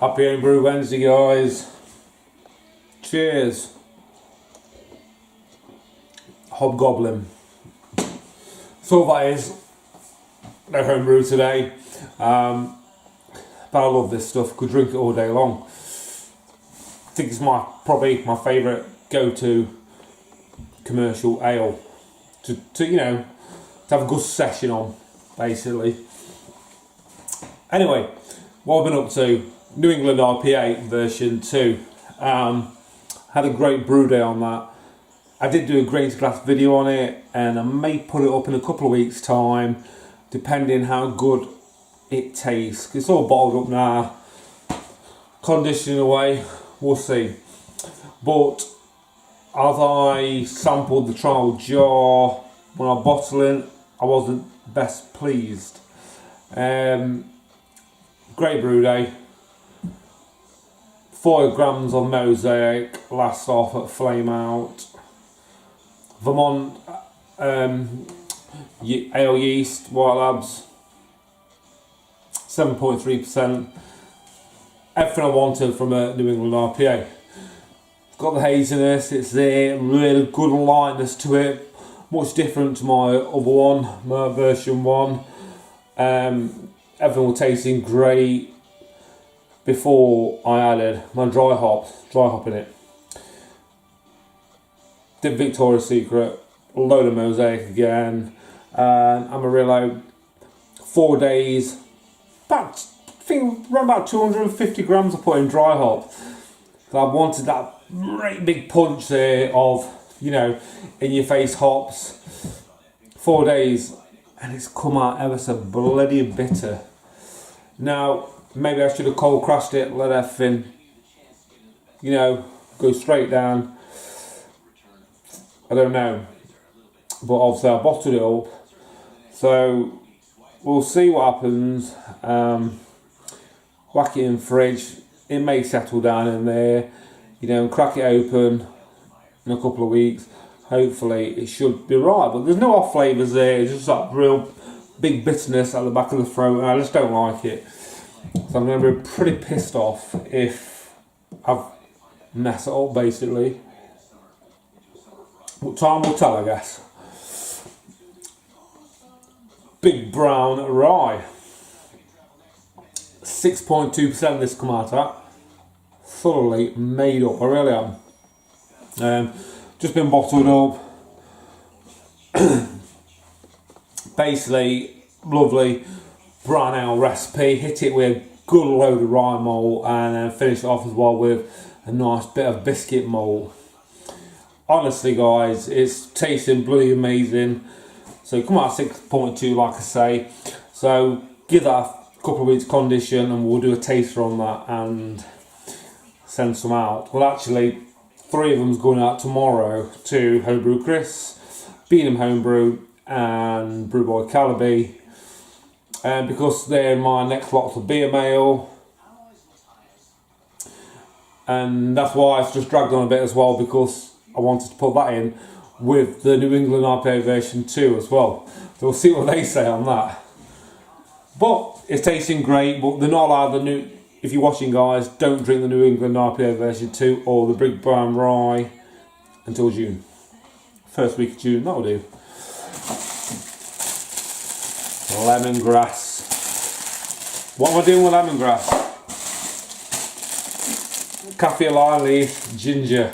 Happy Homebrew Wednesday, guys. Cheers. Hobgoblin. So that is no homebrew today. But I love this stuff. Could drink it all day long. I think it's probably my favourite go-to commercial ale to have a good session on, basically. Anyway, what I've been up to, New England IPA version 2. Had a great brew day on that. I did do a grain to glass video on it, and I may put it up in a couple of weeks' time, depending how good it tastes. It's all bottled up now, conditioning away, we'll see. But as I sampled the trial jar when I was bottling, I wasn't best pleased. Great brew day. 4 grams of Mosaic, last off at Flame Out. Vermont ale yeast, White Labs, 7.3%. Everything I wanted from a New England IPA. It's got the haziness, it's there, really good lightness to it. Much different to my other one, my version 1. Everything was tasting great before I added my dry hop in it. Did Victoria's Secret, a load of Mosaic again, Amarillo, 4 days, I think around about 250 grams I put in dry hop. So I wanted that great big punch there of, in your face hops. 4 days, and it's come out ever so bloody bitter. Now, maybe I should have cold crashed it, let everything, go straight down. I don't know, but obviously I bottled it up, so we'll see what happens. Whack it in the fridge, it may settle down in there, and crack it open in a couple of weeks. Hopefully it should be right, but there's no off flavours there, it's just that real big bitterness at the back of the throat, and I just don't like it. So I'm going to be pretty pissed off if I've messed it up, basically. But time will tell, I guess. Big Brown Rye. 6.2% this come out at. Thoroughly made up, I really am. Just been bottled up. Basically, lovely brown ale recipe. Hit it with a good load of rye malt, and then finish it off as well with a nice bit of biscuit malt. Honestly, guys, it's tasting bloody amazing. So come out 6.2, like I say. So give that a couple of weeks condition, and we'll do a taster on that and send some out. Well, actually, 3 of them's going out tomorrow to Homebrew Chris, Beanham Homebrew, and Brewboy Calaby, and because they're my next lot of beer mail. And that's why it's just dragged on a bit as well, because I wanted to put that in with the New England IPA version 2 as well. So we'll see what they say on that. But it's tasting great, but they're not allowed if you're watching, guys, don't drink the New England IPA version 2 or the Big Brown Rye until June. First week of June, that'll do. Lemongrass. What am I doing with lemongrass? Kaffir lime leaf, ginger.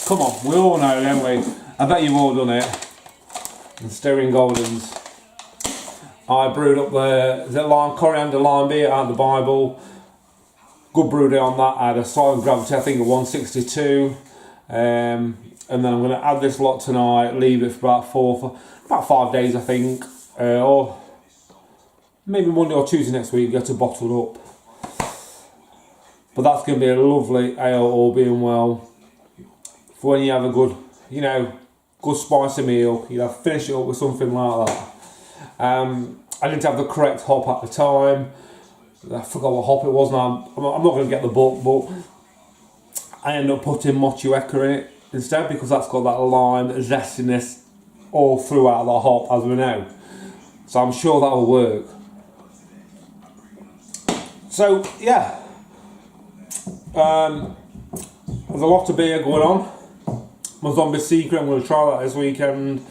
Come on, we all know, don't we? I bet you've all done it. And stirring Goldens. I brewed up the lime, coriander lime beer out of the Bible. Good brew day on that. I had a solid gravity, I think, of 162. And then I'm going to add this lot tonight, leave it for about 5 days, I think. Or maybe Monday or Tuesday next week, get it bottled up. But that's going to be a lovely ale, all being well. For when you have a good, good spicy meal, finish it up with something like that. I didn't have the correct hop at the time. I forgot what hop it was now. I'm not going to get the book, but I ended up putting Motueka in it instead, because that's got that lime, that zestiness all throughout the hop, as we know. So I'm sure that'll work. So yeah, there's a lot of beer going on. My Zombie Secret, I'm going to try that this weekend.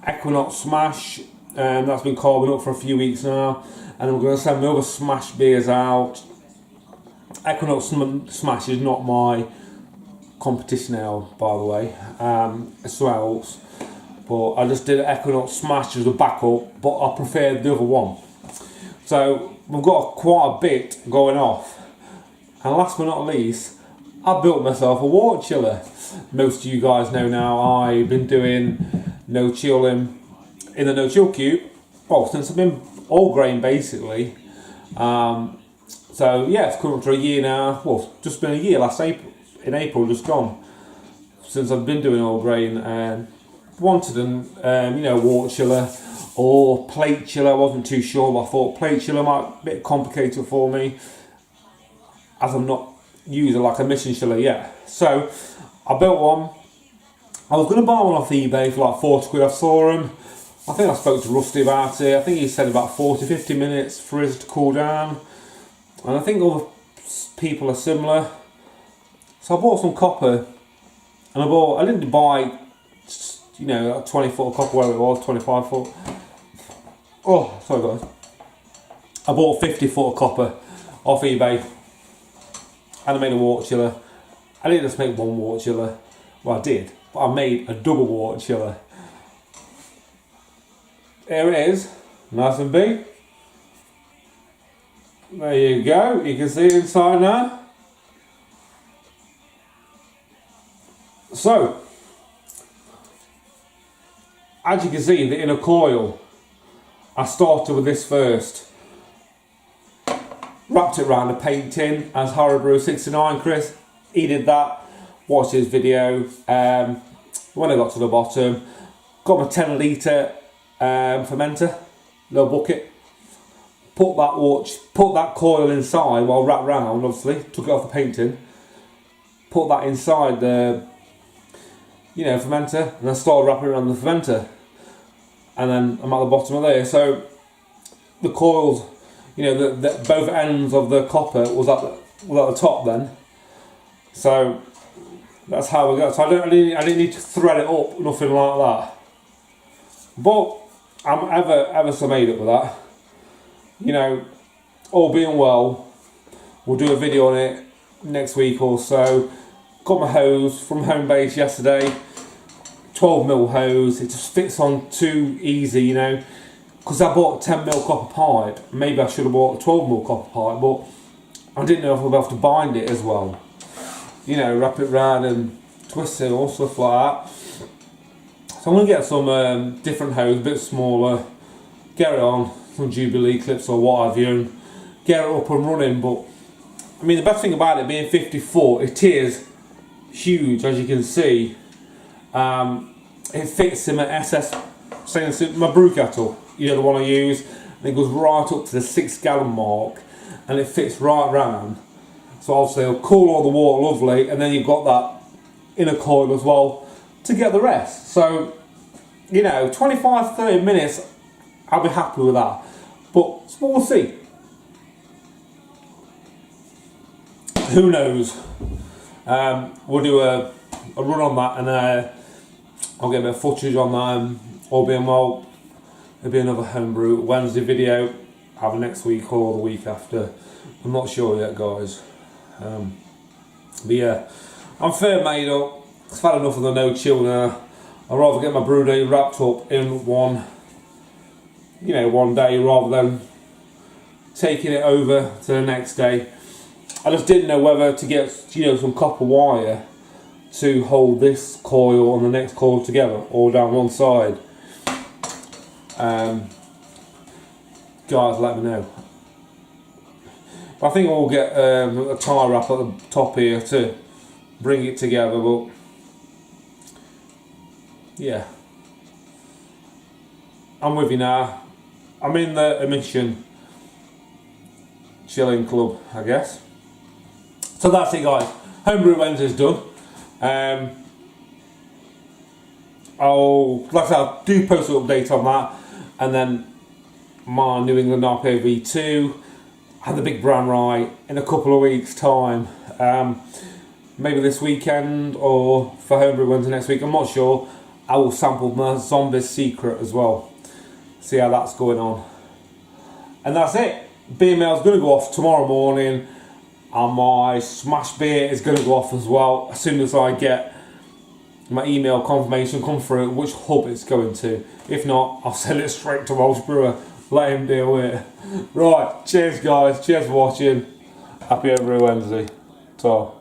Equinox Smash, that's been carving up for a few weeks now, and I'm going to send my other Smash beers out. Equinox Smash is not my competition ale, by the way. It swells, but I just did Equinox Smash as a backup, but I preferred the other one. So we've got quite a bit going off, and last but not least, I built myself a wort chiller. Most of you guys know now I've been doing no chilling in the no chill cube, well, since I've been all grain basically. So yeah, it's come up to a year now. Well, just been a year last April, in April just gone, since I've been doing all grain, and wanted an wort chiller or plate chiller. I wasn't too sure, but I thought plate chiller might be a bit complicated for me, as I'm not using like a mission chiller yet. So I built one. I was going to buy one off eBay for like 40 quid. I saw them. I think I spoke to Rusty about it. I think he said about 40-50 minutes for it to cool down. And I think other people are similar. So I bought some copper. And I didn't buy, a 20 foot of copper, whatever it was, 25 foot. Oh, sorry guys. I bought 50 foot of copper off eBay. And I made a wort chiller. I didn't just make one wort chiller. Well, I did. But I made a double wort chiller. Here it is, nice and big. There you go, you can see it inside now. So, as you can see, the inner coil, I started with this first. Wrapped it around a paint tin, as Horror 69 Chris, he did that. Watched his video. When I got to the bottom, got my 10 litre fermenter, little bucket. Put that coil inside while wrapped round. Obviously, took it off the paint tin. Put that inside the, fermenter, and I started wrapping around the fermenter. And then I'm at the bottom of there. So the coils, both ends of the copper was at the top then. So that's how we got. So I didn't need to thread it up, nothing like that. But I'm ever so made up with that. All being well, we'll do a video on it next week or so. Got my hose from home base yesterday. 12mm hose. It just fits on too easy, because I bought a 10mm copper pipe. Maybe I should have bought a 12mm copper pipe, but I didn't know if I'd be able to bind it as well. Wrap it round and twist it or stuff like that. So I'm going to get some different hose, a bit smaller, get it on, some Jubilee clips or what have you, and get it up and running. But, the best thing about it being 50 foot, it is huge, as you can see. It fits in my my brew kettle, the one I use, and it goes right up to the 6 gallon mark, and it fits right round. So obviously it'll cool all the water lovely, and then you've got that inner coil as well to get the rest. So, 25-30 minutes, I'll be happy with that. But we'll see. Who knows? We'll do a run on that, and I'll get a bit of footage on that. All being well, there'll be another homebrew Wednesday video, either next week or the week after. I'm not sure yet, guys. But yeah, I'm fair made up. I've had enough of the no chill now. I'd rather get my brew day wrapped up in one day rather than taking it over to the next day. I just didn't know whether to get some copper wire to hold this coil and the next coil together, all down one side. Guys, let me know. I think we'll get a tie wrap at the top here to bring it together, but yeah, I'm with you now. I'm in the emission chilling club, I guess. So that's it, guys. Homebrew Wednesday's done. I'll do post an update on that, and then my New England IPA V2. have the big brand right in a couple of weeks' time. Maybe this weekend or for homebrew Wednesday next week, I'm not sure. I will sample my Zombie Secret as well. See how that's going on. And that's it. Beer mail is going to go off tomorrow morning, and my smash beer is going to go off as well as soon as I get my email confirmation come through which hub it's going to. If not, I'll send it straight to Welsh Brewer. Let him deal with it. Right, cheers guys, cheers for watching. Happy Homebrew Wednesday. Ta.